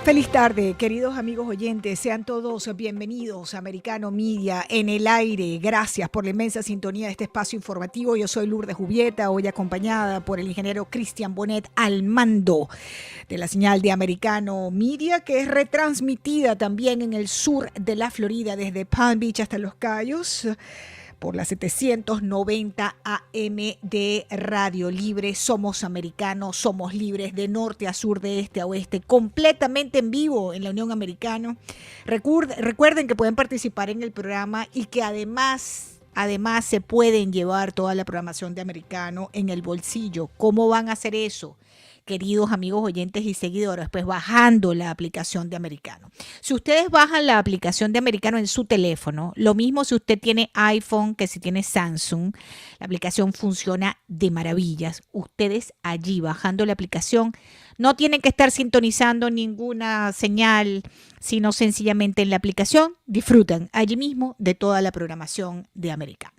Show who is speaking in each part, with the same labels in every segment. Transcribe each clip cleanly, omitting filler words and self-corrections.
Speaker 1: Feliz tarde, queridos amigos oyentes. Sean todos bienvenidos a Americano Media en el aire. Gracias por la inmensa sintonía de este espacio informativo. Yo soy Lourdes Jubieta, hoy acompañada por el ingeniero Cristian Bonet al mando de la señal de Americano Media, que es retransmitida también en el sur de la Florida, desde Palm Beach hasta Los Cayos, por la 790 AM de Radio Libre. Somos americanos, somos libres de norte a sur, de este a oeste, completamente en vivo en la Unión Americana. Recuerden que pueden participar en el programa y que además se pueden llevar toda la programación de Americano en el bolsillo. ¿Cómo van a hacer eso, queridos amigos oyentes y seguidores? Pues bajando la aplicación de Americano. Si ustedes bajan la aplicación de Americano en su teléfono, lo mismo si usted tiene iPhone que si tiene Samsung, la aplicación funciona de maravillas. Ustedes allí bajando la aplicación no tienen que estar sintonizando ninguna señal, sino sencillamente en la aplicación disfrutan allí mismo de toda la programación de Americano.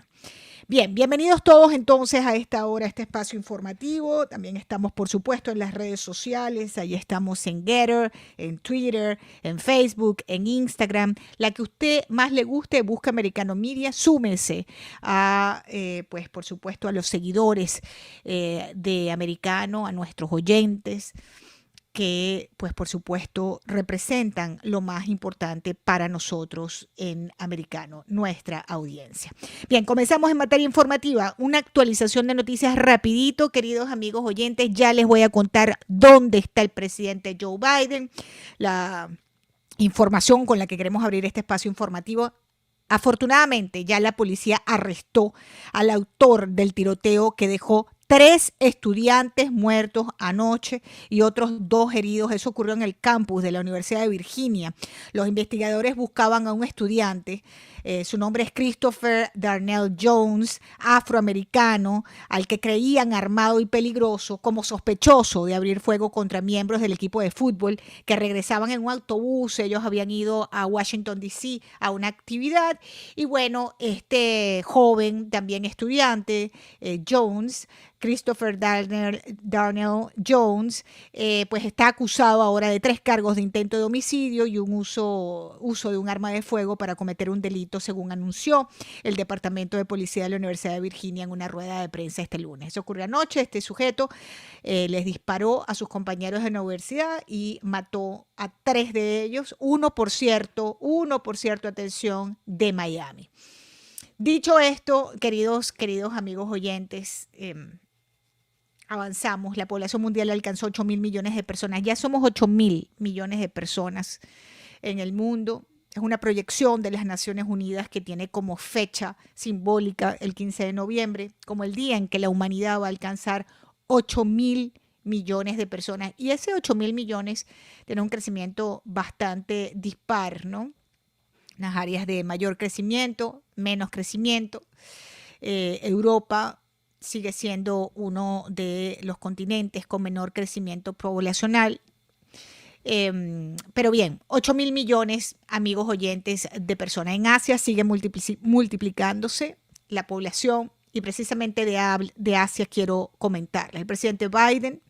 Speaker 1: Bien, bienvenidos todos entonces a esta hora, a este espacio informativo. También estamos, por supuesto, en las redes sociales. Ahí estamos en Getter, en Twitter, en Facebook, en Instagram. La que a usted más le guste, busca Americano Media. Súmese a, pues, por supuesto, a los seguidores de Americano, a nuestros oyentes, que, pues, por supuesto, representan lo más importante para nosotros en Americano, nuestra audiencia. Bien, comenzamos en materia informativa. Una actualización de noticias rapidito, queridos amigos oyentes. Ya les voy a contar dónde está el presidente Joe Biden. La información con la que queremos abrir este espacio informativo. Afortunadamente, ya la policía arrestó al autor del tiroteo que dejó 3 estudiantes muertos anoche y otros 2 heridos. Eso ocurrió en el campus de la Universidad de Virginia. Los investigadores buscaban a un estudiante. Su nombre es Christopher Darnell Jones, afroamericano, al que creían armado y peligroso como sospechoso de abrir fuego contra miembros del equipo de fútbol que regresaban en un autobús. Ellos habían ido a Washington, D.C. a una actividad. Y bueno, este joven, también estudiante, Jones, Christopher Darnell Jones, pues está acusado ahora de 3 cargos de intento de homicidio y un uso de un arma de fuego para cometer un delito, según anunció el Departamento de Policía de la Universidad de Virginia en una rueda de prensa este lunes. Eso ocurrió anoche. Este sujeto les disparó a sus compañeros de la universidad y mató a 3 de ellos, uno por cierto, atención, de Miami. Dicho esto, queridos amigos oyentes, avanzamos. La población mundial alcanzó 8.000 millones de personas. Ya somos 8.000 millones de personas en el mundo. Es una proyección de las Naciones Unidas que tiene como fecha simbólica el 15 de noviembre, como el día en que la humanidad va a alcanzar 8.000 millones de personas. Y ese 8.000 millones tiene un crecimiento bastante dispar, ¿no? Las áreas de mayor crecimiento, menos crecimiento. Europa sigue siendo uno de los continentes con menor crecimiento poblacional. Pero bien, 8.000 millones, amigos oyentes, de personas. En Asia sigue multiplicándose la población y precisamente de Asia quiero comentarles. El presidente Biden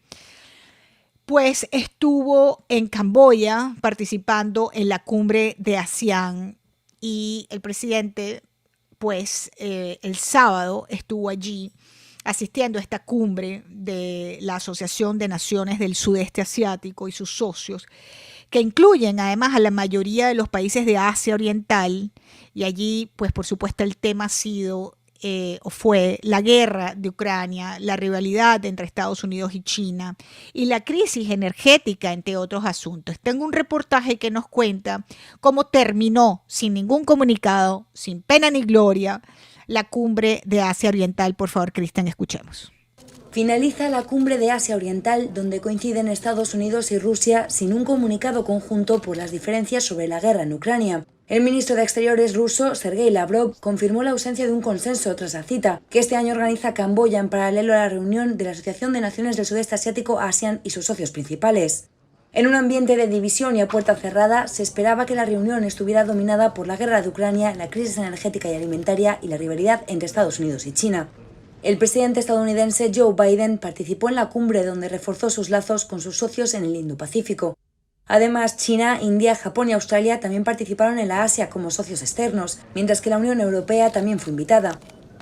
Speaker 1: pues estuvo en Camboya participando en la cumbre de ASEAN y el presidente pues el sábado estuvo allí asistiendo a esta cumbre de la Asociación de Naciones del Sudeste Asiático y sus socios, que incluyen además a la mayoría de los países de Asia Oriental, y allí pues por supuesto el tema ha sido fue la guerra de Ucrania, la rivalidad entre Estados Unidos y China y la crisis energética, entre otros asuntos. Tengo un reportaje que nos cuenta cómo terminó sin ningún comunicado, sin pena ni gloria, la cumbre de Asia Oriental. Por favor, Cristian, escuchemos.
Speaker 2: Finaliza la cumbre de Asia Oriental, donde coinciden Estados Unidos y Rusia sin un comunicado conjunto por las diferencias sobre la guerra en Ucrania. El ministro de Exteriores ruso, Sergei Lavrov, confirmó la ausencia de un consenso tras la cita que este año organiza Camboya en paralelo a la reunión de la Asociación de Naciones del Sudeste Asiático, ASEAN, y sus socios principales. En un ambiente de división y a puerta cerrada, se esperaba que la reunión estuviera dominada por la guerra de Ucrania, la crisis energética y alimentaria y la rivalidad entre Estados Unidos y China. El presidente estadounidense Joe Biden participó en la cumbre, donde reforzó sus lazos con sus socios en el Indo-Pacífico. Además, China, India, Japón y Australia también participaron en la Asia como socios externos, mientras que la Unión Europea también fue invitada.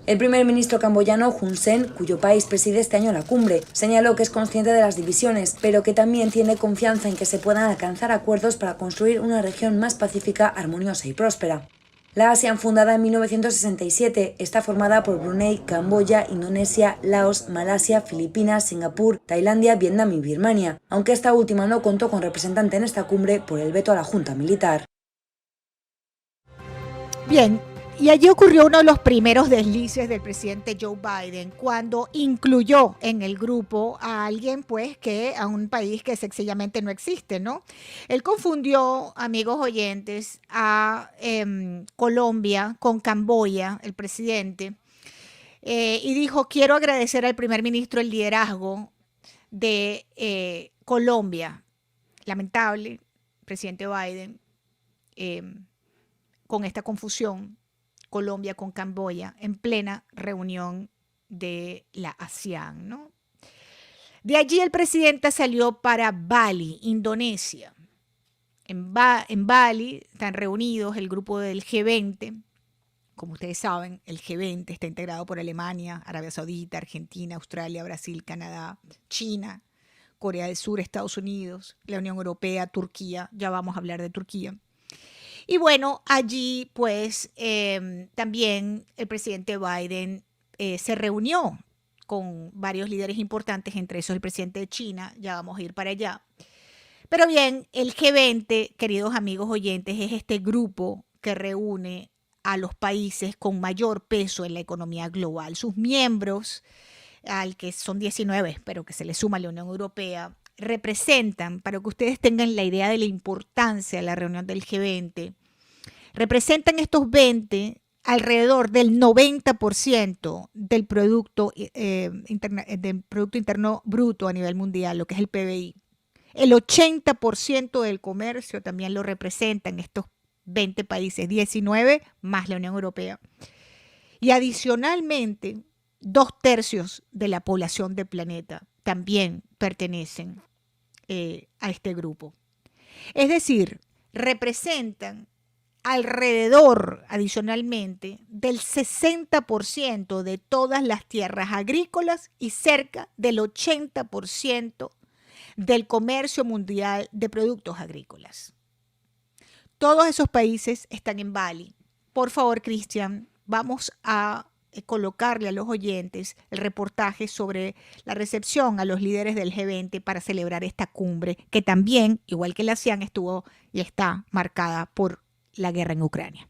Speaker 2: El primer ministro camboyano Hun Sen, cuyo país preside este año la cumbre, señaló que es consciente de las divisiones, pero que también tiene confianza en que se puedan alcanzar acuerdos para construir una región más pacífica, armoniosa y próspera. La ASEAN, fundada en 1967, está formada por Brunei, Camboya, Indonesia, Laos, Malasia, Filipinas, Singapur, Tailandia, Vietnam y Birmania, aunque esta última no contó con representante en esta cumbre por el veto a la junta militar.
Speaker 1: Bien, y allí ocurrió uno de los primeros deslices del presidente Joe Biden cuando incluyó en el grupo a alguien, pues, a un país que sencillamente no existe, ¿no? Él confundió, amigos oyentes, a Colombia con Camboya, el presidente, y dijo: quiero agradecer al primer ministro el liderazgo de Colombia. Lamentable, presidente Biden, con esta confusión. Colombia con Camboya en plena reunión de la ASEAN, ¿no? De allí el presidente salió para Bali, Indonesia. En Bali están reunidos el grupo del G20. Como ustedes saben, el G20 está integrado por Alemania, Arabia Saudita, Argentina, Australia, Brasil, Canadá, China, Corea del Sur, Estados Unidos, la Unión Europea, Turquía. Ya vamos a hablar de Turquía. Y bueno, allí pues también el presidente Biden se reunió con varios líderes importantes, entre esos el presidente de China, ya vamos a ir para allá. Pero bien, el G20, queridos amigos oyentes, es este grupo que reúne a los países con mayor peso en la economía global. Sus miembros, al que son 19, pero que se le suma la Unión Europea, representan, para que ustedes tengan la idea de la importancia de la reunión del G20, representan estos 20 alrededor del 90% del Producto Interno Bruto a nivel mundial, lo que es el PBI. El 80% del comercio también lo representan estos 20 países, 19 más la Unión Europea. Y adicionalmente, 2/3 de la población del planeta también pertenecen a este grupo. Es decir, representan alrededor, adicionalmente, del 60% de todas las tierras agrícolas y cerca del 80% del comercio mundial de productos agrícolas. Todos esos países están en Bali. Por favor, Cristian, vamos a colocarle a los oyentes el reportaje sobre la recepción a los líderes del G20 para celebrar esta cumbre, que también, igual que la ASEAN, estuvo y está marcada por la guerra en Ucrania.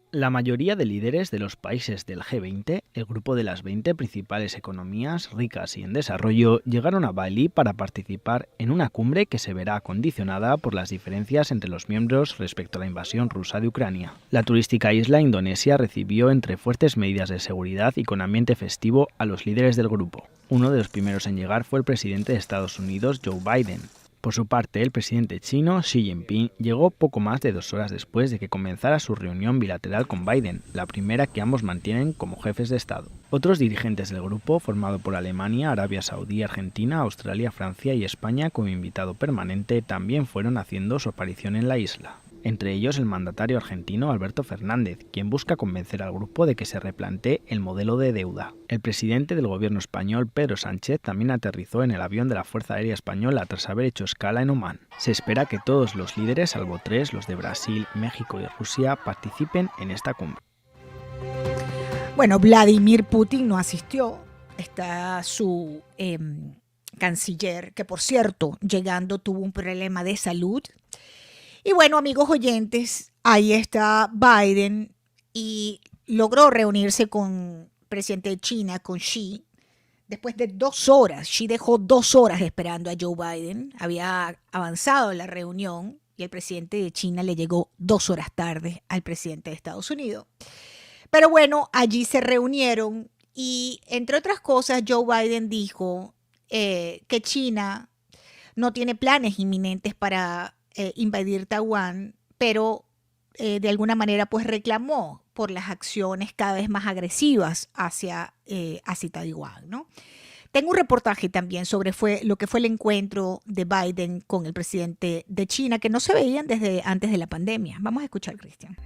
Speaker 3: La mayoría de líderes de los países del G20, el grupo de las 20 principales economías ricas y en desarrollo, llegaron a Bali para participar en una cumbre que se verá condicionada por las diferencias entre los miembros respecto a la invasión rusa de Ucrania. La turística isla Indonesia recibió entre fuertes medidas de seguridad y con ambiente festivo a los líderes del grupo. Uno de los primeros en llegar fue el presidente de Estados Unidos, Joe Biden. Por su parte, el presidente chino, Xi Jinping, llegó poco más de 2 horas después de que comenzara su reunión bilateral con Biden, la primera que ambos mantienen como jefes de Estado. Otros dirigentes del grupo, formado por Alemania, Arabia Saudí, Argentina, Australia, Francia y España como invitado permanente, también fueron haciendo su aparición en la isla. Entre ellos el mandatario argentino Alberto Fernández, quien busca convencer al grupo de que se replantee el modelo de deuda. El presidente del gobierno español, Pedro Sánchez, también aterrizó en el avión de la Fuerza Aérea Española tras haber hecho escala en Omán. Se espera que todos los líderes, salvo 3, los de Brasil, México y Rusia, participen en esta cumbre.
Speaker 1: Bueno, Vladimir Putin no asistió. Está su canciller, que por cierto, llegando tuvo un problema de salud. Y bueno, amigos oyentes, ahí está Biden y logró reunirse con el presidente de China, con Xi, después de 2 horas. Xi dejó 2 horas esperando a Joe Biden. Había avanzado la reunión y el presidente de China le llegó 2 horas tarde al presidente de Estados Unidos. Pero bueno, allí se reunieron y, entre otras cosas, Joe Biden dijo que China no tiene planes inminentes para invadir Taiwán, pero de alguna manera pues reclamó por las acciones cada vez más agresivas hacia Taiwán, ¿no? Tengo un reportaje también sobre lo que fue el encuentro de Biden con el presidente de China, que no se veían desde antes de la pandemia. Vamos a escuchar, Cristian.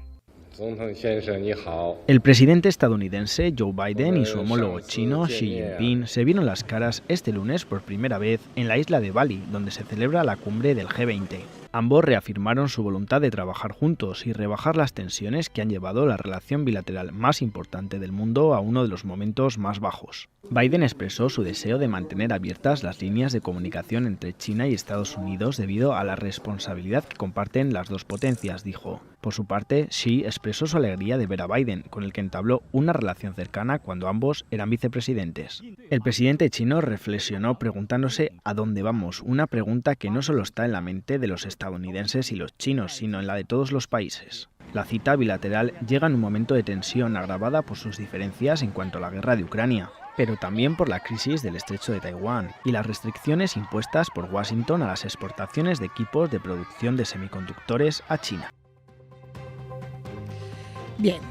Speaker 3: El presidente estadounidense Joe Biden y su homólogo chino Xi Jinping se vieron las caras este lunes por primera vez en la isla de Bali, donde se celebra la cumbre del G20. Ambos reafirmaron su voluntad de trabajar juntos y rebajar las tensiones que han llevado la relación bilateral más importante del mundo a uno de los momentos más bajos. Biden expresó su deseo de mantener abiertas las líneas de comunicación entre China y Estados Unidos debido a la responsabilidad que comparten las dos potencias, dijo. Por su parte, Xi expresó su alegría de ver a Biden, con el que entabló una relación cercana cuando ambos eran vicepresidentes. El presidente chino reflexionó preguntándose ¿a dónde vamos? Una pregunta que no solo está en la mente de los estadounidenses y los chinos, sino en la de todos los países. La cita bilateral llega en un momento de tensión agravada por sus diferencias en cuanto a la guerra de Ucrania, pero también por la crisis del estrecho de Taiwán y las restricciones impuestas por Washington a las exportaciones de equipos de producción de semiconductores a China.
Speaker 1: Bien,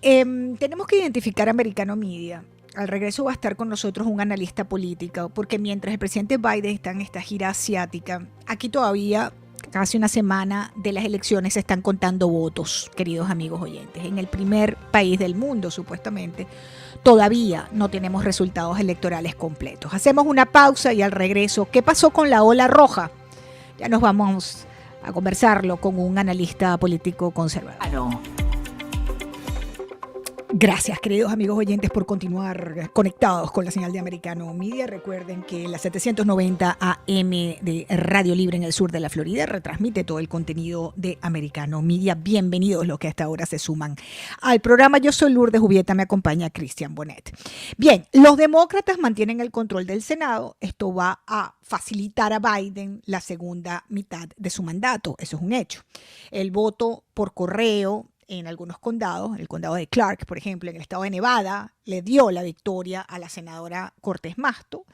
Speaker 1: tenemos que identificar Americano Media. Al regreso va a estar con nosotros un analista político, porque mientras el presidente Biden está en esta gira asiática, aquí todavía, casi una semana de las elecciones, se están contando votos, queridos amigos oyentes. En el primer país del mundo, supuestamente, todavía no tenemos resultados electorales completos. Hacemos una pausa y al regreso, ¿qué pasó con la ola roja? Ya nos vamos a conversarlo con un analista político conservador. Gracias, queridos amigos oyentes, por continuar conectados con la señal de Americano Media. Recuerden que la 790 AM de Radio Libre en el sur de la Florida retransmite todo el contenido de Americano Media. Bienvenidos los que hasta ahora se suman al programa. Yo soy Lourdes Jubieta, me acompaña Cristian Bonet. Bien, los demócratas mantienen el control del Senado. Esto va a facilitar a Biden la segunda mitad de su mandato. Eso es un hecho. El voto por correo en algunos condados, el condado de Clark, por ejemplo, en el estado de Nevada, le dio la victoria a la senadora Cortés Masto,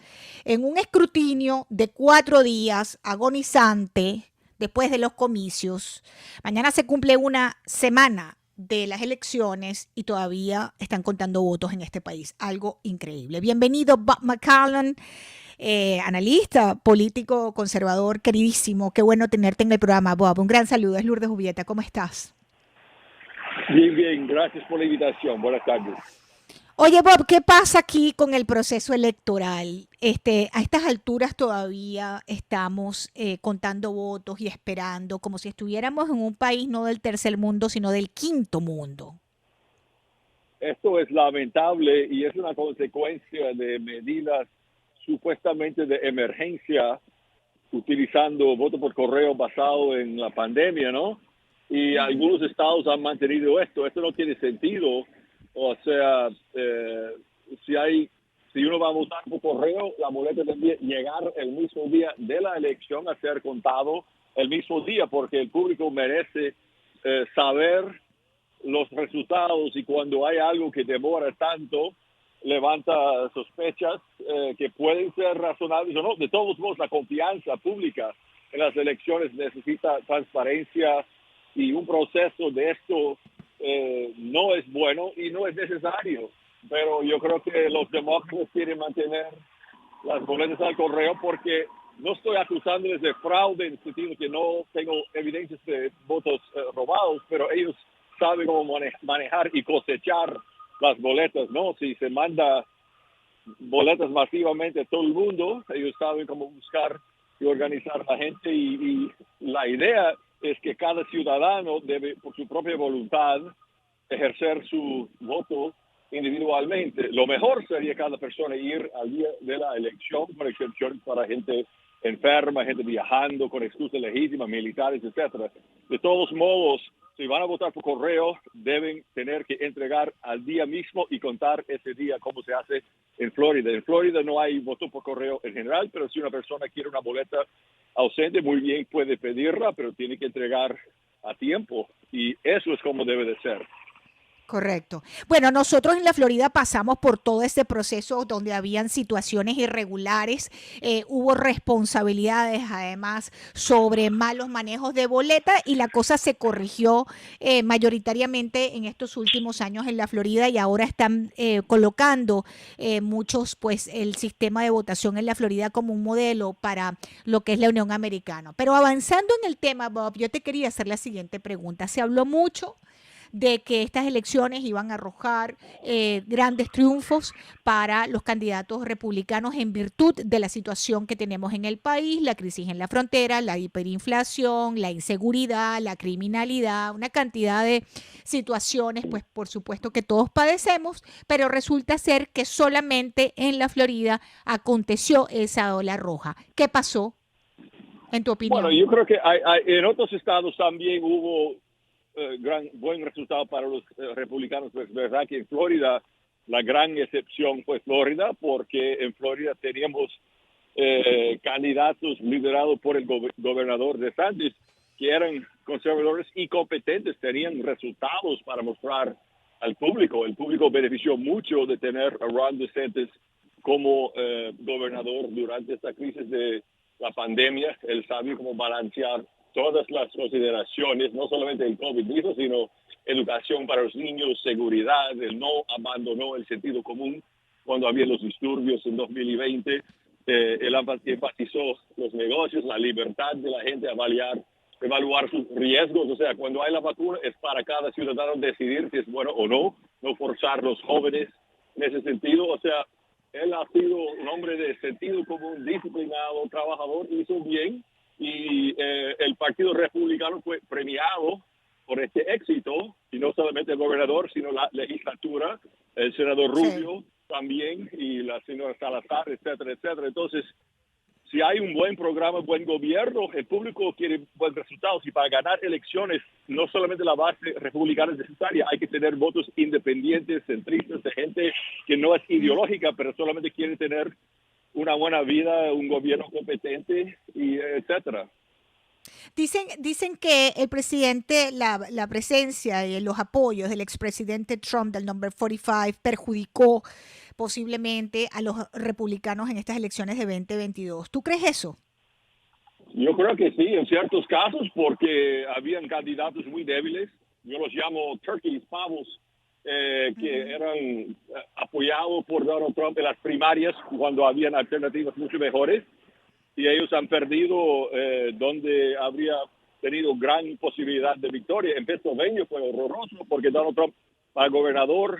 Speaker 1: en un escrutinio de 4 días agonizante después de los comicios. Mañana se cumple una semana de las elecciones y todavía están contando votos en este país. Algo increíble. Bienvenido, Bob McCollum, analista político conservador queridísimo. Qué bueno tenerte en el programa, Bob. Un gran saludo. Es Lourdes Jubieta. ¿Cómo estás?
Speaker 4: Bien, gracias por la invitación. Buenas tardes.
Speaker 1: Oye, Bob, ¿qué pasa aquí con el proceso electoral? A estas alturas todavía estamos contando votos y esperando, como si estuviéramos en un país no del tercer mundo, sino del quinto mundo.
Speaker 4: Esto es lamentable y es una consecuencia de medidas supuestamente de emergencia, utilizando voto por correo basado en la pandemia, ¿no? Y algunos estados han mantenido esto. Esto no tiene sentido. O sea, si uno va a votar por correo, la boleta debe llegar el mismo día de la elección a ser contado el mismo día, porque el público merece saber los resultados, y cuando hay algo que demora tanto, levanta sospechas que pueden ser razonables o no. De todos modos, la confianza pública en las elecciones necesita transparencia, y un proceso de esto no es bueno y no es necesario. Pero yo creo que los demócratas quieren mantener las boletas al correo, porque no estoy acusándoles de fraude en el sentido que no tengo evidencias de votos robados, pero ellos saben cómo manejar y cosechar las boletas, ¿no? Si se manda boletas masivamente a todo el mundo, ellos saben cómo buscar y organizar a la gente, y la idea es que cada ciudadano debe, por su propia voluntad, ejercer su voto individualmente. Lo mejor sería cada persona ir al día de la elección, con excepciones para gente enferma, gente viajando con excusas legítimas, militares, etcétera. De todos modos, si van a votar por correo, deben tener que entregar al día mismo y contar ese día, como se hace en Florida. En Florida no hay voto por correo en general, pero si una persona quiere una boleta ausente, muy bien puede pedirla, pero tiene que entregar a tiempo, y eso es como debe de ser.
Speaker 1: Correcto. Bueno, nosotros en la Florida pasamos por todo ese proceso donde habían situaciones irregulares, hubo responsabilidades además sobre malos manejos de boleta y la cosa se corrigió mayoritariamente en estos últimos años en la Florida y ahora están colocando muchos, pues, el sistema de votación en la Florida como un modelo para lo que es la Unión Americana. Pero avanzando en el tema, Bob, yo te quería hacer la siguiente pregunta. Se habló mucho de que estas elecciones iban a arrojar grandes triunfos para los candidatos republicanos en virtud de la situación que tenemos en el país, la crisis en la frontera, la hiperinflación, la inseguridad, la criminalidad, una cantidad de situaciones, pues por supuesto que todos padecemos, pero resulta ser que solamente en la Florida aconteció esa ola roja. ¿Qué pasó, en tu
Speaker 4: Bueno,
Speaker 1: opinión?
Speaker 4: yo creo que en otros estados también hubo buen resultado para los republicanos. Pues verdad que en Florida la gran excepción fue Florida, porque en Florida teníamos candidatos liderados por el gobernador DeSantis que eran conservadores y competentes, tenían resultados para mostrar al público. El público benefició mucho de tener a Ron DeSantis como gobernador durante esta crisis de la pandemia. Él sabía cómo balancear todas las consideraciones, no solamente el COVID mismo, sino educación para los niños, seguridad. Él no abandonó el sentido común cuando había los disturbios en 2020. Él enfatizó los negocios, la libertad de la gente a evaluar sus riesgos. O sea, cuando hay la vacuna es para cada ciudadano decidir si es bueno o no, no forzar a los jóvenes en ese sentido. O sea, él ha sido un hombre de sentido común, disciplinado, trabajador, hizo bien. Y el Partido Republicano fue premiado por este éxito, y no solamente el gobernador, sino la legislatura, el senador Rubio también, y la señora Salazar, etcétera, etcétera. Entonces, si hay un buen programa, buen gobierno, el público quiere buenos resultados, y para ganar elecciones, no solamente la base republicana es necesaria, hay que tener votos independientes, centristas, de gente que no es ideológica, pero solamente quiere tener una buena vida, un gobierno competente, y etcétera.
Speaker 1: Dicen que el presidente, la presencia y los apoyos del expresidente Trump del number 45 perjudicó posiblemente a los republicanos en estas elecciones de 2022. ¿Tú crees eso?
Speaker 4: Yo creo que sí, en ciertos casos, porque habían candidatos muy débiles. Yo los llamo turkeys, pavos, que eran apoyados por Donald Trump en las primarias cuando habían alternativas mucho mejores, y ellos han perdido donde habría tenido gran posibilidad de victoria. En Pennsylvania fue horroroso porque Donald Trump, para gobernador,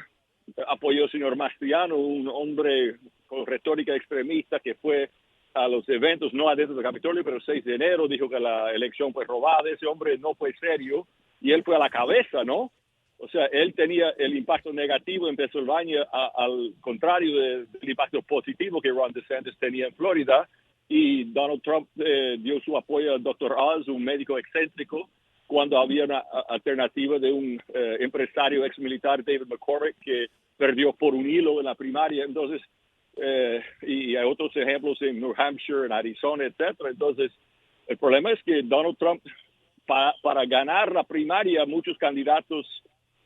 Speaker 4: apoyó al señor Mastriano, un hombre con retórica extremista que fue a los eventos, no adentro del Capitolio, pero el 6 de enero, dijo que la elección fue robada. Ese hombre no fue serio y él fue a la cabeza, ¿no? O sea, él tenía el impacto negativo en Pennsylvania al contrario del impacto positivo que Ron DeSantis tenía en Florida. Y Donald Trump dio su apoyo al Dr. Oz, un médico excéntrico, cuando había una alternativa de un empresario ex militar, David McCormick, que perdió por un hilo en la primaria. Entonces, y hay otros ejemplos en New Hampshire, en Arizona, etcétera. Entonces, el problema es que Donald Trump, para ganar la primaria, muchos candidatos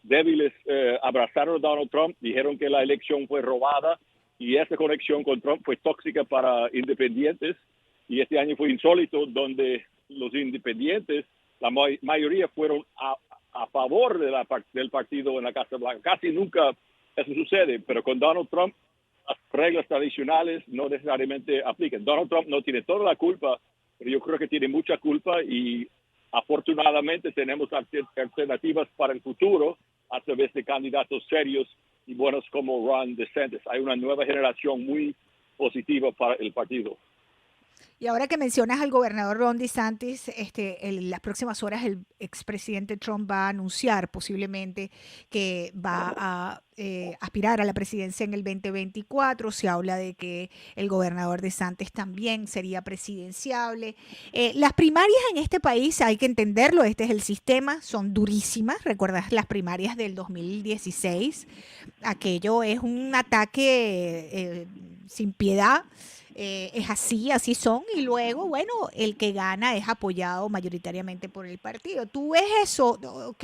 Speaker 4: débiles abrazaron a Donald Trump, dijeron que la elección fue robada, y esa conexión con Trump fue tóxica para independientes, y este año fue insólito, donde los independientes, la mayoría fueron a favor del partido en la Casa Blanca. Casi nunca eso sucede, pero con Donald Trump las reglas tradicionales no necesariamente aplican. Donald Trump no tiene toda la culpa, pero yo creo que tiene mucha culpa, y afortunadamente tenemos alternativas para el futuro a través de candidatos serios y buenos como Ron DeSantis. Hay una nueva generación muy positiva para el partido.
Speaker 1: Y ahora que mencionas al gobernador Ron DeSantis, en las próximas horas el expresidente Trump va a anunciar posiblemente que va a aspirar a la presidencia en el 2024. Se habla de que el gobernador DeSantis también sería presidenciable. Las primarias en este país, hay que entenderlo, este es el sistema, son durísimas. ¿Recuerdas las primarias del 2016? Aquello es un ataque sin piedad. Es así son, y luego, bueno, el que gana es apoyado mayoritariamente por el partido. ¿Tú ves eso?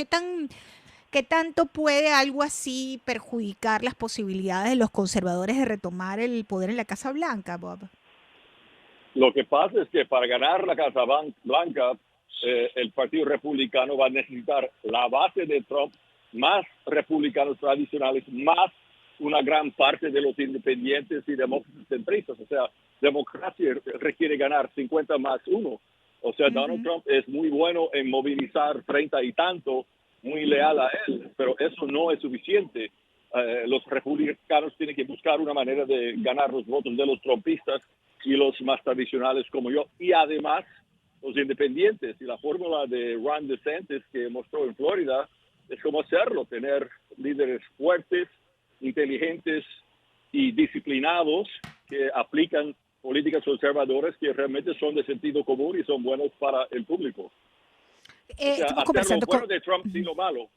Speaker 1: ¿Qué tanto puede algo así perjudicar las posibilidades de los conservadores de retomar el poder en la Casa Blanca, Bob?
Speaker 4: Lo que pasa es que para ganar la Casa Blanca, el Partido Republicano va a necesitar la base de Trump, más republicanos tradicionales, más una gran parte de los independientes y demócratas centristas. O sea, democracia requiere ganar 50 más 1. O sea, Donald Trump es muy bueno en movilizar 30 y tanto, muy leal a él, pero eso no es suficiente. Los republicanos tienen que buscar una manera de ganar los votos de los trumpistas y los más tradicionales como yo, y además los independientes. Y la fórmula de Ron DeSantis que mostró en Florida es cómo hacerlo, tener líderes fuertes, inteligentes y disciplinados que aplican políticas conservadoras que realmente son de sentido común y son buenos para el público. O sea,
Speaker 1: Estamos
Speaker 4: hacer lo
Speaker 1: conversando
Speaker 4: bueno
Speaker 1: con...
Speaker 4: de Trump sin lo malo.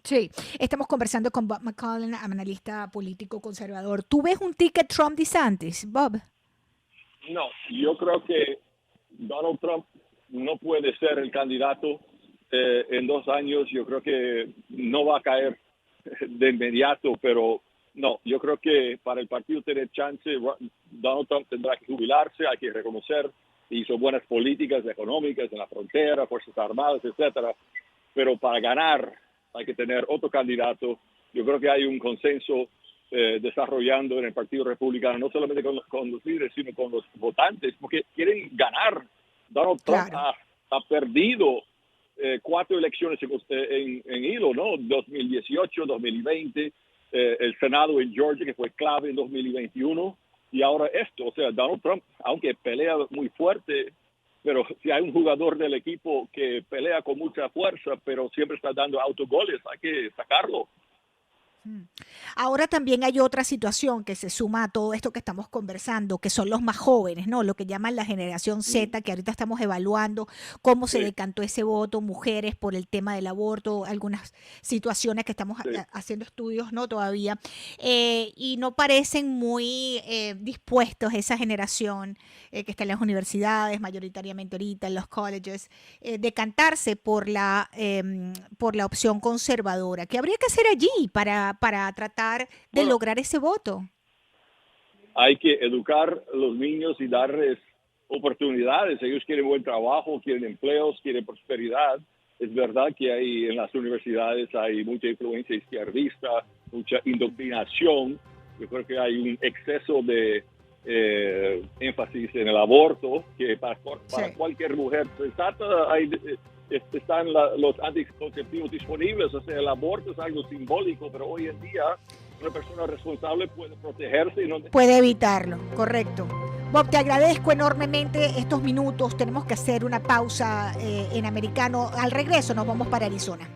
Speaker 1: Sí, estamos conversando con Bob McCollum, analista político conservador. ¿Tú ves un ticket Trump-DeSantis, Bob?
Speaker 4: No, yo creo que Donald Trump no puede ser el candidato en 2 años. Yo creo que no va a caer de inmediato, pero no, yo creo que para el partido tener chance, Donald Trump tendrá que jubilarse, hay que reconocer, hizo buenas políticas económicas en la frontera, Fuerzas Armadas, etcétera, pero para ganar hay que tener otro candidato. Yo creo que hay un consenso desarrollando en el Partido Republicano, no solamente con los líderes, sino con los votantes, porque quieren ganar. Donald Trump
Speaker 1: Claro.
Speaker 4: ha perdido 4 elecciones en hilo, ¿no? 2018, 2020, el Senado en Georgia, que fue clave en 2021, y ahora esto. O sea, Donald Trump, aunque pelea muy fuerte, pero si hay un jugador del equipo que pelea con mucha fuerza, pero siempre está dando autogoles, hay que sacarlo.
Speaker 1: Ahora también hay otra situación que se suma a todo esto que estamos conversando, que son los más jóvenes, ¿no? Lo que llaman la generación Z, que ahorita estamos evaluando cómo se
Speaker 4: Sí,
Speaker 1: decantó ese voto, mujeres por el tema del aborto, algunas situaciones que estamos
Speaker 4: sí.
Speaker 1: haciendo estudios, ¿no? Todavía, y no parecen muy dispuestos esa generación que está en las universidades, mayoritariamente ahorita en los colleges, decantarse por la opción conservadora. ¿Qué habría que hacer allí para tratar de
Speaker 4: Bueno,
Speaker 1: lograr ese voto?
Speaker 4: hay que educar a los niños y darles oportunidades. Ellos quieren buen trabajo, quieren empleos, quieren prosperidad. Es verdad que hay en las universidades hay mucha influencia izquierdista, mucha indoctrinación. Yo creo que hay un exceso de énfasis en el aborto, que para
Speaker 1: Sí.
Speaker 4: cualquier mujer sensata están los anticonceptivos disponibles. O sea, el aborto es algo simbólico, pero hoy en día una persona responsable puede protegerse y no...
Speaker 1: Puede evitarlo, correcto. Bob, te agradezco enormemente estos minutos. Tenemos que hacer una pausa en americano. Al regreso nos vamos para Arizona.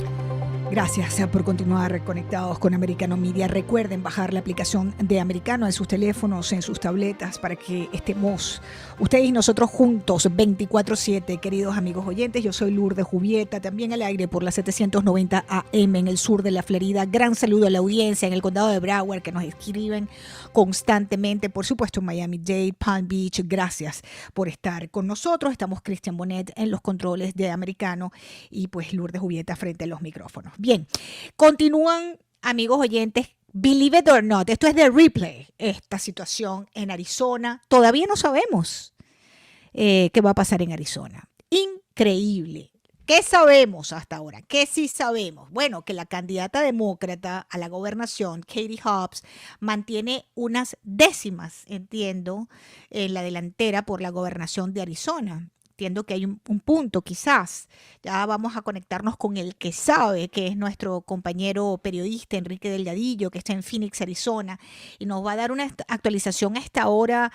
Speaker 1: Gracias por continuar conectados con Americano Media. Recuerden bajar la aplicación de Americano en sus teléfonos, en sus tabletas, para que estemos ustedes y nosotros juntos 24/7, queridos amigos oyentes. Yo soy Lourdes Jubieta, también al aire por la 790 AM en el sur de la Florida. Gran saludo a la audiencia en el condado de Broward, que nos escriben constantemente. Por supuesto, en Miami-Dade, Palm Beach. Gracias por estar con nosotros. Estamos Christian Bonet en los controles de Americano y pues Lourdes Jubieta frente a los micrófonos. Bien, continúan, amigos oyentes, believe it or not, esto es de replay, esta situación en Arizona. Todavía no sabemos qué va a pasar en Arizona. Increíble. ¿Qué sabemos hasta ahora? ¿Qué sí sabemos? Bueno, que la candidata demócrata a la gobernación, Katie Hobbs, mantiene unas décimas, entiendo, en la delantera por la gobernación de Arizona. Entiendo que hay un punto, quizás. Ya vamos a conectarnos con el que sabe, que es nuestro compañero periodista Enrique Delgadillo, que está en Phoenix, Arizona, y nos va a dar una actualización a esta hora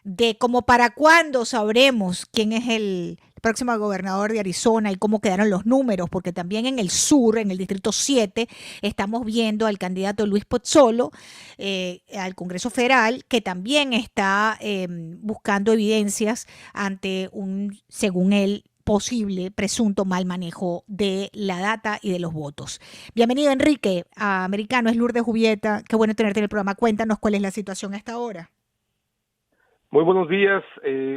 Speaker 1: de como para cuándo sabremos quién es el próximo gobernador de Arizona y cómo quedaron los números, porque también en el sur, en el distrito 7, estamos viendo al candidato Luis Pozzolo al Congreso Federal, que también está buscando evidencias ante un, según él, posible, presunto mal manejo de la data y de los votos. Bienvenido, Enrique, a Americano, es Lourdes Jubieta. Qué bueno tenerte en el programa. Cuéntanos cuál es la situación a esta hora.
Speaker 5: Muy buenos días.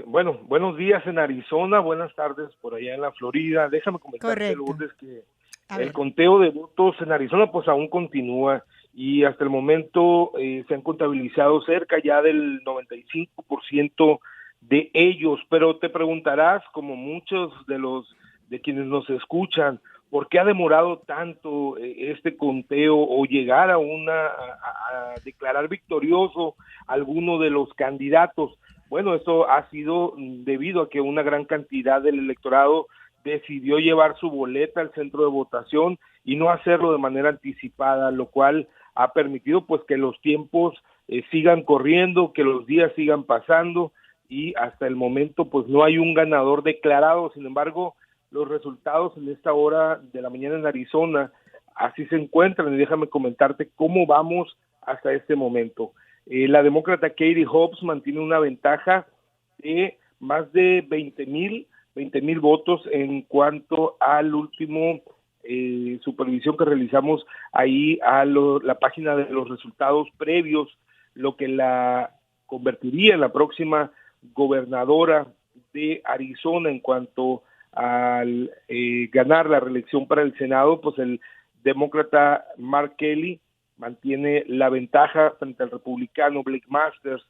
Speaker 5: Buenos días en Arizona, buenas tardes por allá en la Florida. Déjame comentarte,
Speaker 1: Correcto.
Speaker 5: Lourdes, que El conteo de votos en Arizona pues aún continúa y hasta el momento se han contabilizado cerca ya del 95% de ellos, pero te preguntarás, como muchos de quienes nos escuchan, ¿por qué ha demorado tanto este conteo o llegar a declarar victorioso alguno de los candidatos? Bueno, esto ha sido debido a que una gran cantidad del electorado decidió llevar su boleta al centro de votación y no hacerlo de manera anticipada, lo cual ha permitido pues que los tiempos sigan corriendo, que los días sigan pasando y hasta el momento pues no hay un ganador declarado. Sin embargo, los resultados en esta hora de la mañana en Arizona así se encuentran y déjame comentarte cómo vamos hasta este momento. La demócrata Katie Hobbs mantiene una ventaja de más de 20,000 votos en cuanto al último supervisión que realizamos ahí a la página de los resultados previos, lo que la convertiría en la próxima gobernadora de Arizona. En cuanto al ganar la reelección para el Senado, pues el demócrata Mark Kelly mantiene la ventaja frente al republicano Blake Masters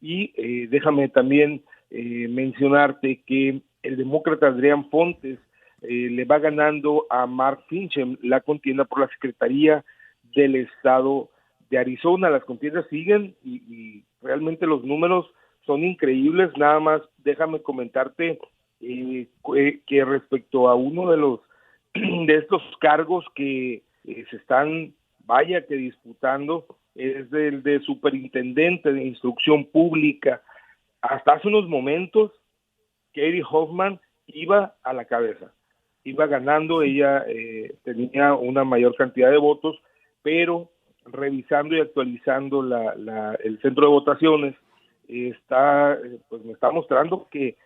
Speaker 5: y déjame también mencionarte que el demócrata Adrián Fontes le va ganando a Mark Finchem la contienda por la Secretaría del Estado de Arizona. Las contiendas siguen y realmente los números son increíbles. Nada más déjame comentarte que respecto a uno de estos cargos que se están, vaya que disputando, es el de superintendente de instrucción pública. Hasta hace unos momentos Katie Hoffman iba a la cabeza, iba ganando, ella tenía una mayor cantidad de votos, pero revisando y actualizando el centro de votaciones, pues me está mostrando que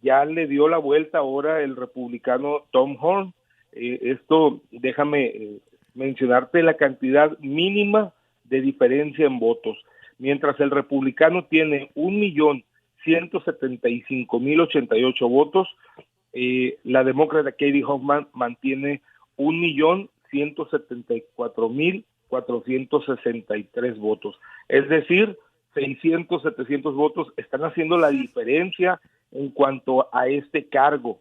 Speaker 5: ya le dio la vuelta ahora el republicano Tom Horn. Esto, déjame mencionarte la cantidad mínima de diferencia en votos. Mientras el republicano tiene 1,175,088 votos, la demócrata Katie Hoffman mantiene 1,174,463 votos. Es decir, 600, 700 votos están haciendo la diferencia en cuanto a este cargo.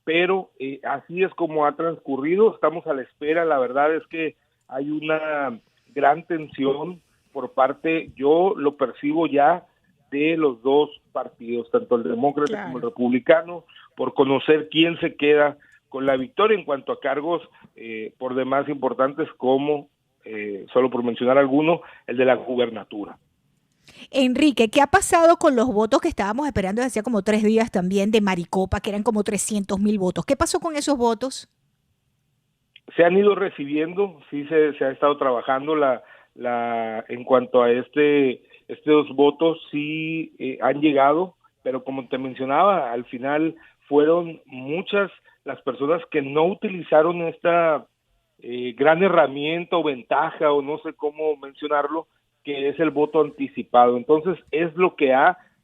Speaker 5: Pero así es como ha transcurrido, estamos a la espera. La verdad es que hay una gran tensión por parte, yo lo percibo ya, de los dos partidos, tanto el demócrata como el republicano, por conocer quién se queda con la victoria en cuanto a cargos por demás importantes como, solo por mencionar alguno, el de la gubernatura.
Speaker 1: Enrique, ¿qué ha pasado con los votos que estábamos esperando desde hacía como 3 días también de Maricopa, que eran como 300,000 votos? ¿Qué pasó con esos votos?
Speaker 5: Se han ido recibiendo, sí se ha estado trabajando en cuanto a estos votos, sí han llegado, pero como te mencionaba, al final fueron muchas las personas que no utilizaron esta gran herramienta o ventaja, o no sé cómo mencionarlo, que es el voto anticipado. Entonces es lo que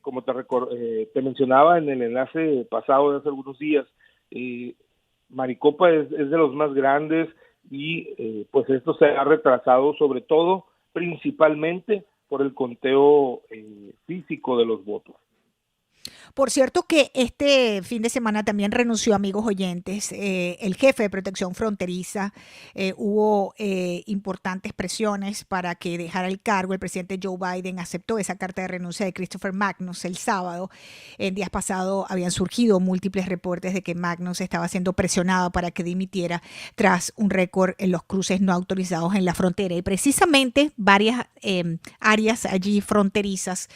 Speaker 5: como te mencionaba en el enlace pasado de hace algunos días, Maricopa es de los más grandes y pues esto se ha retrasado sobre todo, principalmente por el conteo físico de los votos.
Speaker 1: Por cierto que este fin de semana también renunció, amigos oyentes, el jefe de protección fronteriza. Hubo importantes presiones para que dejara el cargo. El presidente Joe Biden aceptó esa carta de renuncia de Christopher Magnus el sábado. En días pasados habían surgido múltiples reportes de que Magnus estaba siendo presionado para que dimitiera tras un récord en los cruces no autorizados en la frontera. Y precisamente varias áreas allí fronterizas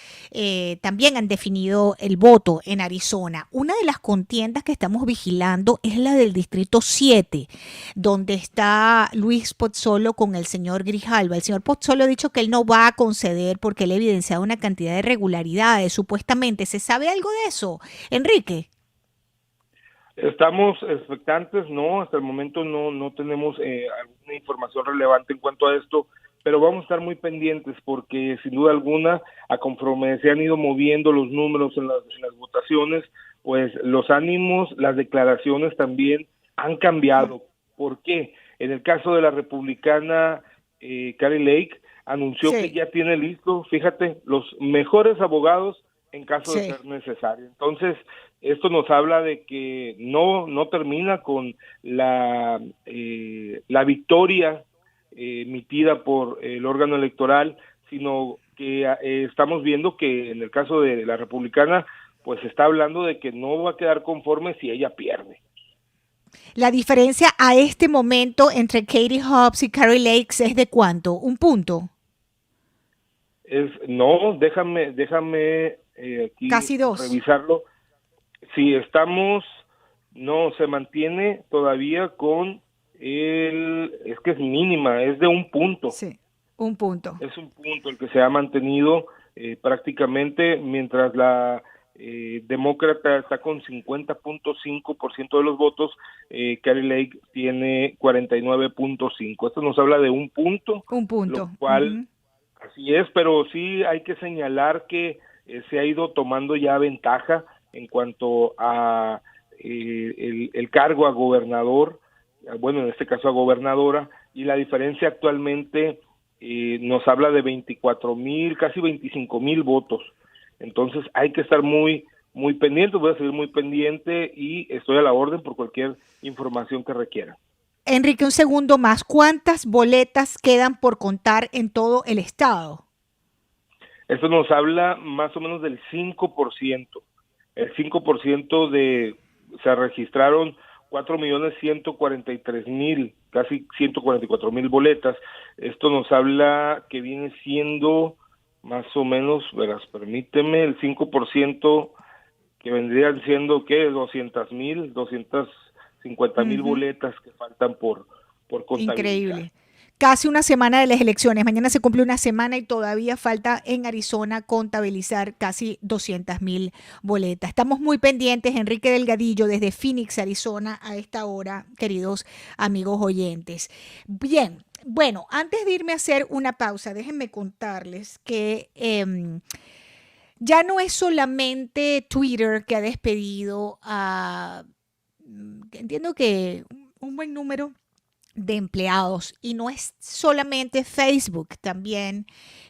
Speaker 1: también han definido el voto en Arizona. Una de las contiendas que estamos vigilando es la del Distrito 7, donde está Luis Pozzolo con el señor Grijalva. El señor Pozzolo ha dicho que él no va a conceder porque él ha evidenciado una cantidad de irregularidades, supuestamente. ¿Se sabe algo de eso, Enrique?
Speaker 5: Estamos expectantes, no, hasta el momento no tenemos alguna información relevante en cuanto a esto, pero vamos a estar muy pendientes porque sin duda alguna, a conforme se han ido moviendo los números en las votaciones, pues los ánimos, las declaraciones también han cambiado. ¿Por qué? En el caso de la republicana Kari Lake, anunció que ya tiene listo, fíjate, los mejores abogados en caso de ser necesario. Entonces, esto nos habla de que no termina con la victoria emitida por el órgano electoral, sino que estamos viendo que en el caso de la republicana, pues está hablando de que no va a quedar conforme si ella pierde.
Speaker 1: La diferencia a este momento entre Katie Hobbs y Kari Lake es de ¿cuánto? ¿1 punto?
Speaker 5: No, déjame aquí
Speaker 1: casi 2
Speaker 5: revisarlo. Si estamos, no, se mantiene todavía con es que es mínima, es de 1 punto.
Speaker 1: Sí, 1 punto.
Speaker 5: Es 1 punto el que se ha mantenido prácticamente, mientras la demócrata está con 50.5% de los votos, Kari Lake tiene 49.5%. Esto nos habla de 1 punto.
Speaker 1: 1 punto.
Speaker 5: Lo cual, así es, pero sí hay que señalar que se ha ido tomando ya ventaja en cuanto a el cargo a gobernador, bueno, en este caso a gobernadora, y la diferencia actualmente nos habla de 24,000, casi 25,000 votos. Entonces hay que estar muy pendiente, voy a seguir muy pendiente y estoy a la orden por cualquier información que requiera.
Speaker 1: Enrique, un segundo más. ¿Cuántas boletas quedan por contar en todo el estado?
Speaker 5: Esto nos habla más o menos del 5%. El 5% se registraron 4,143,000, casi 144,000 boletas. Esto nos habla que viene siendo más o menos, verás, permíteme, el 5% que vendrían siendo, ¿qué? 200,000, 250,000 boletas que faltan por contabilizar.
Speaker 1: Increíble. Casi una semana de las elecciones. Mañana se cumple una semana y todavía falta en Arizona contabilizar casi 200,000 boletas. Estamos muy pendientes, Enrique Delgadillo, desde Phoenix, Arizona, a esta hora, queridos amigos oyentes. Bien, bueno, antes de irme a hacer una pausa, déjenme contarles que ya no es solamente Twitter que ha despedido a, entiendo que un buen número de empleados, y no es solamente Facebook, también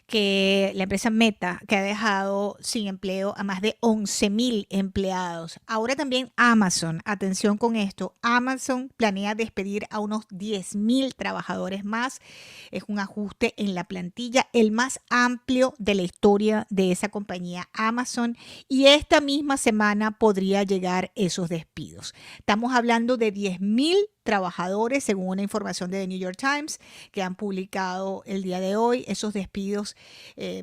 Speaker 1: que la empresa Meta, que ha dejado sin empleo a más de 11,000 empleados. Ahora también Amazon, atención con esto, Amazon planea despedir a unos 10,000 trabajadores más. Es un ajuste en la plantilla, el más amplio de la historia de esa compañía Amazon, y esta misma semana podría llegar esos despidos. Estamos hablando de 10,000 trabajadores, según una información de The New York Times que han publicado el día de hoy. Esos despidos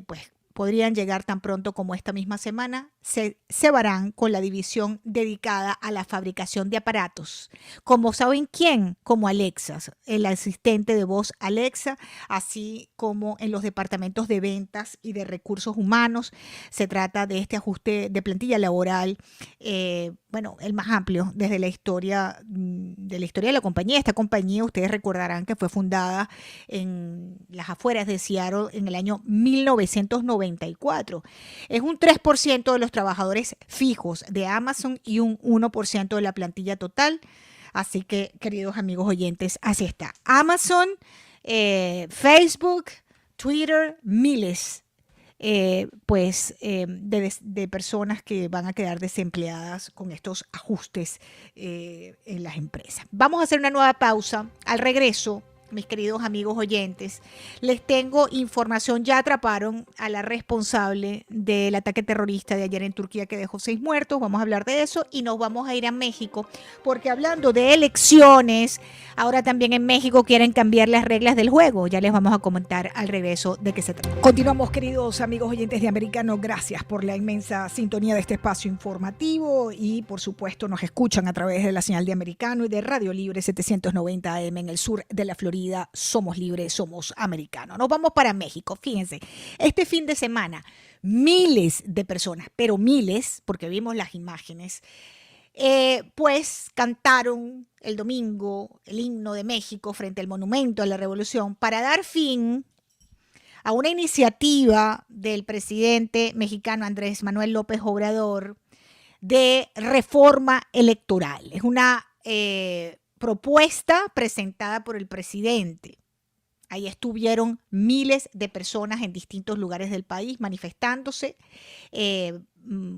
Speaker 1: pues podrían llegar tan pronto como esta misma semana. Se cebarán con la división dedicada a la fabricación de aparatos. Como saben quién, como Alexa, el asistente de voz Alexa, así como en los departamentos de ventas y de recursos humanos. Se trata de este ajuste de plantilla laboral, bueno, el más amplio desde la historia de la compañía. Esta compañía, ustedes recordarán que fue fundada en las afueras de Seattle en el año 1994. Es un 3% de los trabajadores fijos de Amazon y un 1% de la plantilla total. Así que, queridos amigos oyentes, así está. Amazon, Facebook, Twitter, miles de personas que van a quedar desempleadas con estos ajustes en las empresas. Vamos a hacer una nueva pausa. Al regreso, mis queridos amigos oyentes, les tengo información. Ya atraparon a la responsable del ataque terrorista de ayer en Turquía que dejó 6 muertos. Vamos a hablar de eso y nos vamos a ir a México, porque hablando de elecciones, ahora también en México quieren cambiar las reglas del juego. Ya les vamos a comentar al regreso de qué se trata. Continuamos, queridos amigos oyentes de Americano. Gracias por la inmensa sintonía de este espacio informativo y, por supuesto, nos escuchan a través de la señal de Americano y de Radio Libre 790 AM en el sur de la Florida. Somos libres, somos americanos. Nos vamos para México. Fíjense, este fin de semana miles de personas, pero miles, porque vimos las imágenes, pues cantaron el domingo el himno de México frente al Monumento a la Revolución para dar fin a una iniciativa del presidente mexicano Andrés Manuel López Obrador de reforma electoral. Es una propuesta presentada por el presidente. Ahí estuvieron miles de personas en distintos lugares del país manifestándose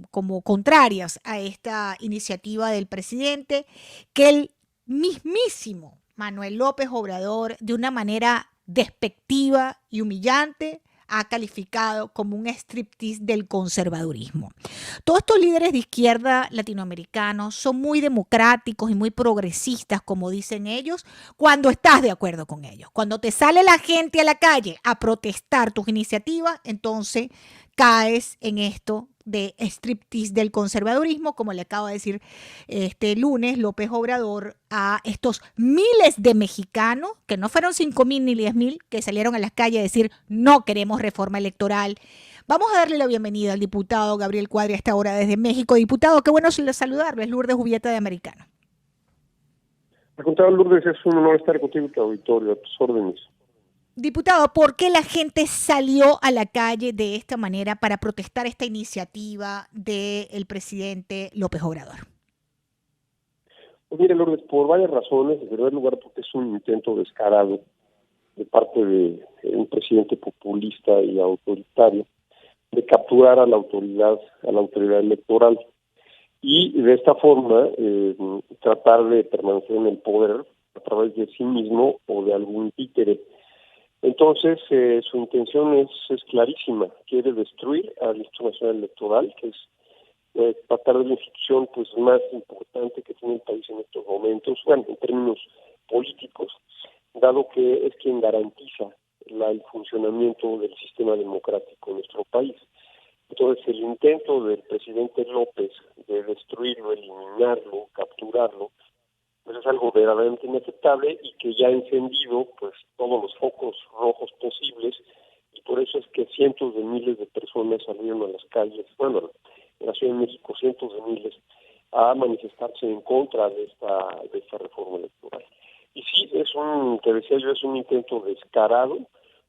Speaker 1: como contrarias a esta iniciativa del presidente, que el mismísimo Manuel López Obrador, de una manera despectiva y humillante, ha calificado como un striptease del conservadurismo. Todos estos líderes de izquierda latinoamericanos son muy democráticos y muy progresistas, como dicen ellos, cuando estás de acuerdo con ellos. Cuando te sale la gente a la calle a protestar tus iniciativas, entonces caes en esto de striptease del conservadurismo, como le acaba de decir este lunes López Obrador a estos miles de mexicanos, que no fueron 5,000 ni 10,000, que salieron a las calles a decir no queremos reforma electoral. Vamos a darle la bienvenida al diputado Gabriel Cuadri a esta hora desde México. Diputado, qué bueno saludarlo, es Lourdes Jubieta de Americano.
Speaker 6: Al contrario, Lourdes, es un honor estar contigo en tu auditorio, a tus órdenes.
Speaker 1: Diputado, ¿por qué la gente salió a la calle de esta manera para protestar esta iniciativa del presidente López Obrador?
Speaker 6: Pues mire, Lourdes, por varias razones. En primer lugar, porque es un intento descarado de parte de un presidente populista y autoritario de capturar a la autoridad electoral y de esta forma tratar de permanecer en el poder a través de sí mismo o de algún títere. Entonces, su intención es clarísima, quiere destruir al Instituto Nacional Electoral, que es tratar de la institución pues más importante que tiene el país en estos momentos, bueno, en términos políticos, dado que es quien garantiza el funcionamiento del sistema democrático en nuestro país. Entonces, el intento del presidente López de destruirlo, eliminarlo, capturarlo, pues es algo verdaderamente inaceptable y que ya ha encendido pues todos los focos rojos posibles, y por eso es que cientos de miles de personas salieron a las calles, bueno, en la Ciudad de México cientos de miles, a manifestarse en contra de esta reforma electoral. Y sí, te decía yo, es un intento descarado,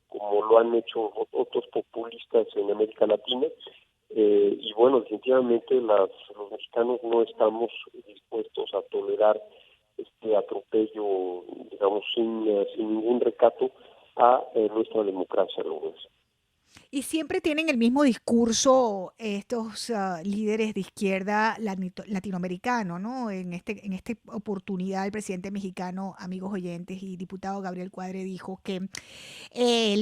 Speaker 6: como lo han hecho otros populistas en América Latina, y bueno, definitivamente los mexicanos no estamos dispuestos a tolerar este atropello, digamos, sin ningún recato a nuestra democracia, Lourdes.
Speaker 1: Y siempre tienen el mismo discurso estos líderes de izquierda latinoamericano, ¿no? En esta oportunidad el presidente mexicano, amigos oyentes y diputado Gabriel Cuadri, dijo que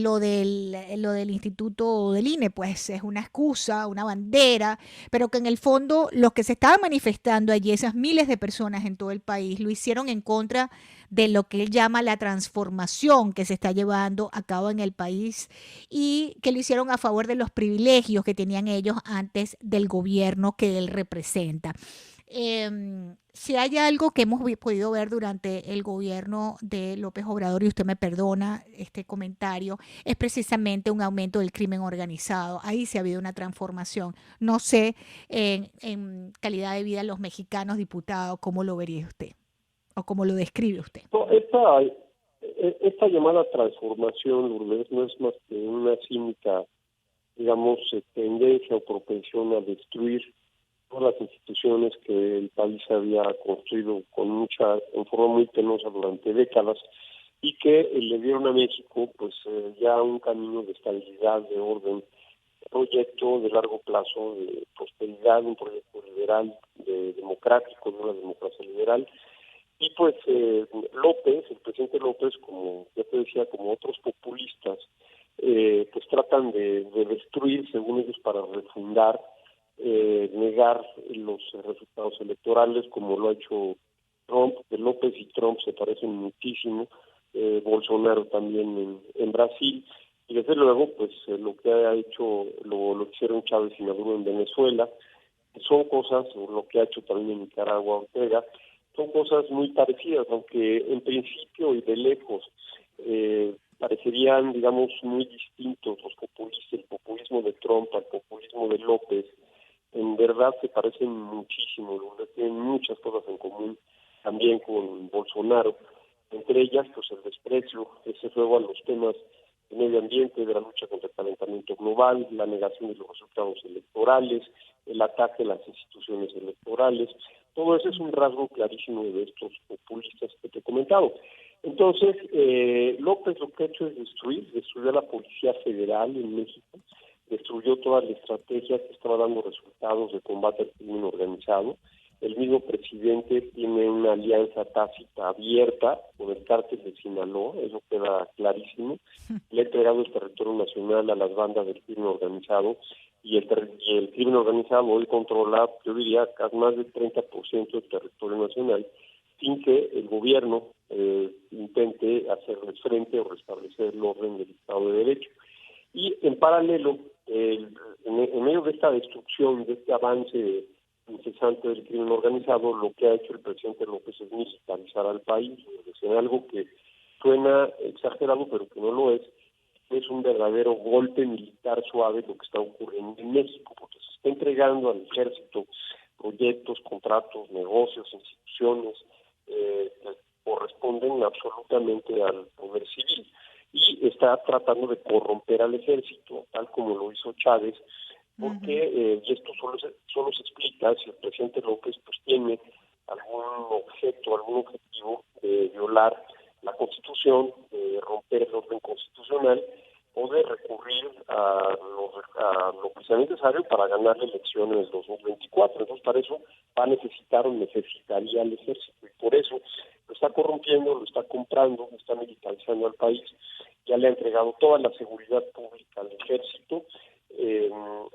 Speaker 1: lo del instituto del INE pues es una excusa, una bandera, pero que en el fondo los que se estaban manifestando allí, esas miles de personas en todo el país, lo hicieron en contra de lo que él llama la transformación que se está llevando a cabo en el país, y que lo hicieron a favor de los privilegios que tenían ellos antes del gobierno que él representa. Si hay algo que hemos podido ver durante el gobierno de López Obrador, y usted me perdona este comentario, es precisamente un aumento del crimen organizado. Ahí sí ha habido una transformación. No sé, en calidad de vida los mexicanos, diputados, ¿cómo lo vería usted? ¿O cómo lo describe usted?
Speaker 6: Esta llamada transformación, Lourdes, no es más que una cínica, digamos, tendencia o propensión a destruir todas las instituciones que el país había construido en forma muy penosa durante décadas, y que le dieron a México pues ya un camino de estabilidad, de orden, proyecto de largo plazo, de prosperidad, un proyecto liberal, democrático, de una democracia liberal. Y pues el presidente López, como ya te decía, como otros populistas, pues tratan de destruir, según ellos, para refundar, negar los resultados electorales, como lo ha hecho Trump. De López y Trump se parecen muchísimo, Bolsonaro también en Brasil, y desde luego pues lo que ha hecho, lo hicieron Chávez y Maduro en Venezuela, son cosas, o lo que ha hecho también en Nicaragua Ortega, son cosas muy parecidas, aunque en principio y de lejos parecerían, digamos, muy distintos los populistas, el populismo de Trump al populismo de López. En verdad se parecen muchísimo, tienen muchas cosas en común también con Bolsonaro, entre ellas pues el desprecio, ese juego a los temas de medio ambiente, de la lucha contra el calentamiento global, la negación de los resultados electorales, el ataque a las instituciones electorales. Todo eso es un rasgo clarísimo de estos populistas que te documentado. Entonces, López lo que ha hecho es destruyó a la Policía Federal en México, destruyó toda la estrategia que estaba dando resultados de combate al crimen organizado. El mismo presidente tiene una alianza tácita abierta con el cártel de Sinaloa, eso queda clarísimo. Le ha entregado el territorio nacional a las bandas del crimen organizado y el crimen organizado hoy controla, yo diría, más del 30% del territorio nacional, sin que el gobierno intente hacerles frente o restablecer el orden del Estado de Derecho. Y en paralelo, en medio de esta destrucción, de este avance incesante del crimen organizado, lo que ha hecho el presidente López es militarizar al país, es algo que suena exagerado, pero que no lo es un verdadero golpe militar suave lo que está ocurriendo en México, porque se está entregando al ejército proyectos, contratos, negocios, instituciones que corresponden absolutamente al poder civil, y está tratando de corromper al ejército, tal como lo hizo Chávez, porque y esto solo se explica si el presidente López pues tiene algún objetivo de violar la Constitución, de romper el orden constitucional o de recurrir a lo que sea necesario para ganar la elección en el 2024. Entonces, para eso va a necesitaría el ejército, y por eso lo está corrompiendo, lo está comprando, lo está militarizando al país. Ya le ha entregado toda la seguridad pública al ejército,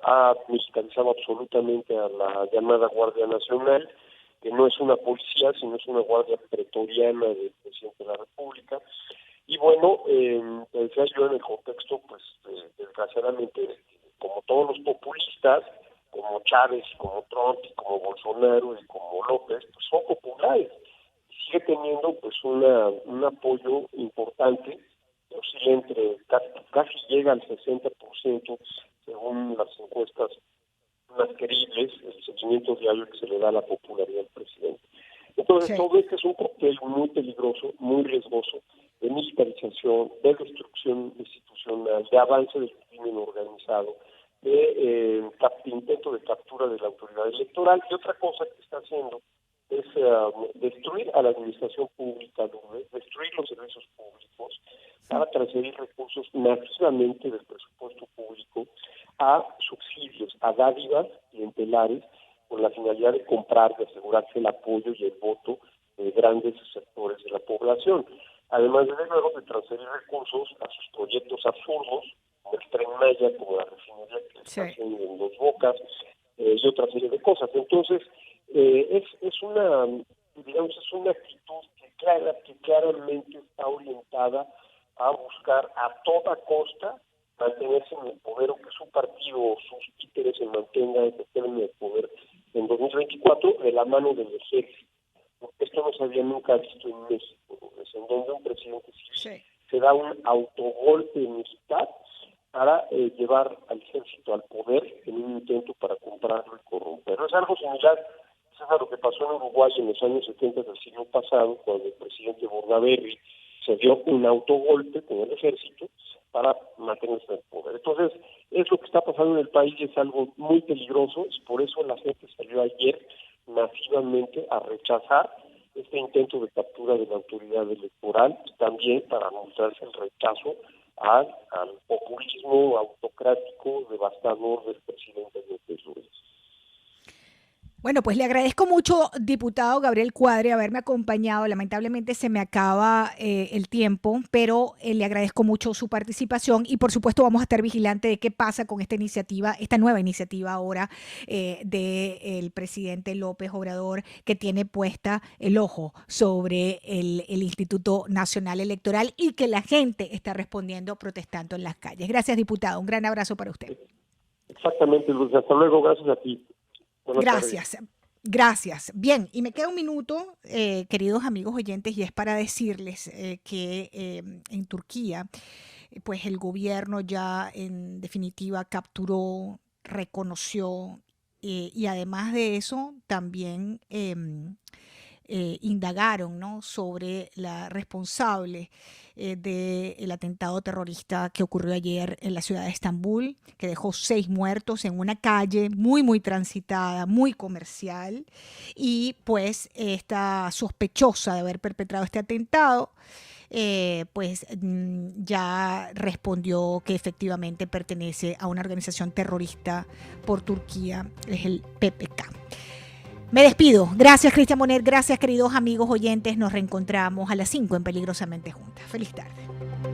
Speaker 6: ha militarizado absolutamente a la llamada Guardia Nacional, que no es una policía, sino es una guardia pretoriana del presidente de la República. Y bueno, decía yo, en el contexto, pues, desgraciadamente, como todos los populistas, como Chávez, como Trump, y como Bolsonaro y como López, pues son populares. Sigue teniendo pues un apoyo importante, oscila entre casi llega al 60% según las encuestas más creíbles, el seguimiento diario que se le da a la popularidad del presidente. Entonces, todo esto es un cóctel muy peligroso, muy riesgoso, de militarización, de destrucción institucional, de avance del crimen organizado, de intento de captura de la autoridad electoral. Y otra cosa que está haciendo es destruir a la administración pública, destruir los servicios públicos, para transferir recursos masivamente del presupuesto público a subsidios, a dádivas clientelares, con la finalidad de comprar, de asegurarse el apoyo y el voto de grandes sectores de la población. Además, desde luego, de transferir recursos a sus proyectos absurdos, como el Tren Maya, como la refinería que está haciendo en Dos Bocas, y otra serie de cosas. Entonces, es una actitud que claramente está orientada a buscar a toda costa mantenerse en el poder, o que su partido o sus títeres se mantengan en el poder en 2024 de la mano del ejército. Esto no se había nunca visto en México, es en donde un presidente civil se da un autogolpe militar para llevar al ejército al poder en un intento para comprarlo y corromperlo. Es algo similar a lo que pasó en Uruguay en los años 70 del siglo pasado, cuando el presidente Bordaberry se dio un autogolpe con el ejército para mantenerse en el poder. Entonces, es lo que está pasando en el país y es algo muy peligroso. Es por eso la gente salió ayer masivamente a rechazar este intento de captura de la autoridad electoral, y también para mostrarse el rechazo al populismo autocrático devastador del presidente López Obrador.
Speaker 1: Bueno, pues le agradezco mucho, diputado Gabriel Cuadre, haberme acompañado. Lamentablemente se me acaba el tiempo, pero le agradezco mucho su participación y por supuesto vamos a estar vigilantes de qué pasa con esta iniciativa, esta nueva iniciativa ahora del presidente López Obrador, que tiene puesta el ojo sobre el Instituto Nacional Electoral y que la gente está respondiendo protestando en las calles. Gracias, diputado. Un gran abrazo para usted.
Speaker 6: Exactamente, Luz. Hasta luego. Gracias a ti.
Speaker 1: Gracias. Bien, y me queda un minuto, queridos amigos oyentes, y es para decirles que en Turquía, pues el gobierno ya en definitiva capturó, reconoció y además de eso también indagaron, ¿no?, sobre la responsable del atentado terrorista que ocurrió ayer en la ciudad de Estambul, que dejó 6 muertos en una calle muy, muy transitada, muy comercial. Y pues esta sospechosa de haber perpetrado este atentado, ya respondió que efectivamente pertenece a una organización terrorista por Turquía, es el PPK. Me despido. Gracias, Cristian Bonet. Gracias, queridos amigos oyentes. Nos reencontramos a las 5 en Peligrosamente Juntas. Feliz tarde.